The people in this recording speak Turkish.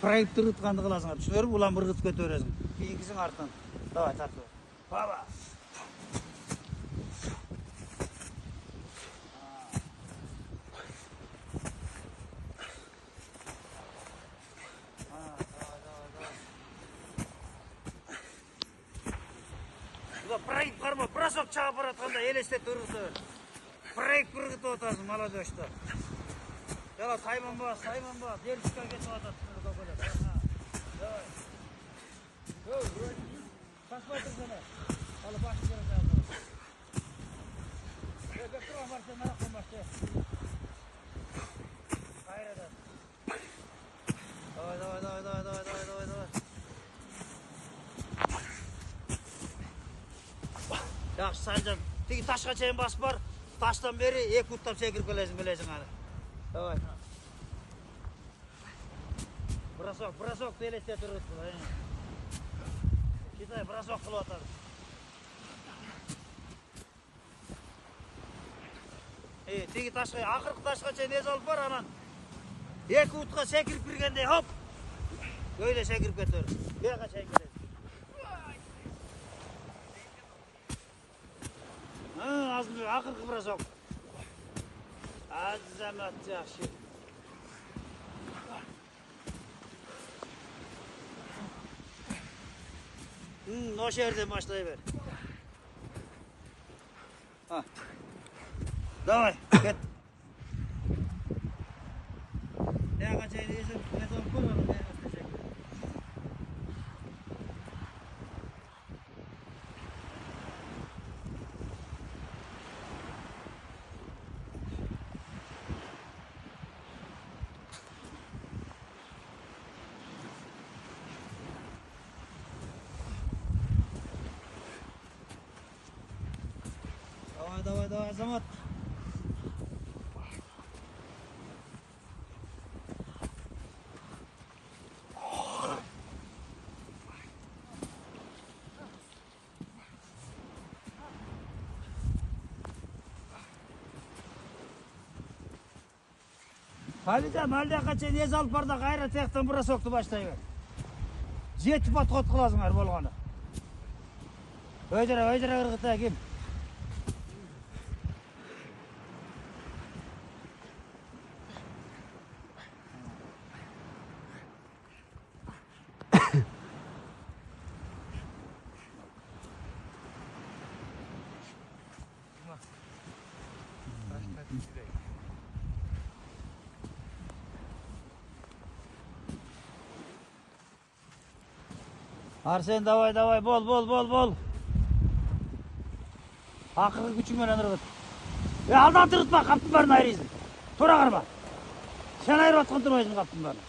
проектті ырғытқанды қыласың. Түсінеріп, ұлан бір ырғытып кете бересің. Кейінгісің артынан. Давай, тартып. Баба. Проект қарма, бросок чағып баратқанда елестет ұрғыты. Проект ұрғыты отасың, молодежьта. Жала, сайман бас, дербішқа кетіп отасың. Давай. Қашпай тұрсана. Алы башы керек жазды. Бек тұрған баршы, нарақпен башы. Қайрадан. Давай. Yaxşı Sancan, teki taşqa çayın basıp var, taştan beri ek uttap çekirip bilezin hadi. Davay. Brasok deleste turut bu. Kitay brasok kılıp atar. Teki taşqa, akırkı taşqa çayın ez alıp var anan. Ek utqa çekirip birgende hop. Öyle çekirip getir. Beyaka çayın gelez. Azmıyor, akırkı brasok. Azamat yaxşı. O yerden başlayıver. Davay, get. Ne kaçaydı, ne zaman koyalım, ne kaçacak. Давай, Азамат. Halida, malda kaçan ez alıp barda gayra tekten bura soktu başlayıver. Жетіп отқот қыласыңар болғаны. Өйдіре ырғыта кем. Arsen davay bol. Akırkı küçüğünden ırgıt. Aldan tırıtma kaptın barını ayrıyızın. Tora karma. Sen ayrı atkan durmayızın kaptın barını.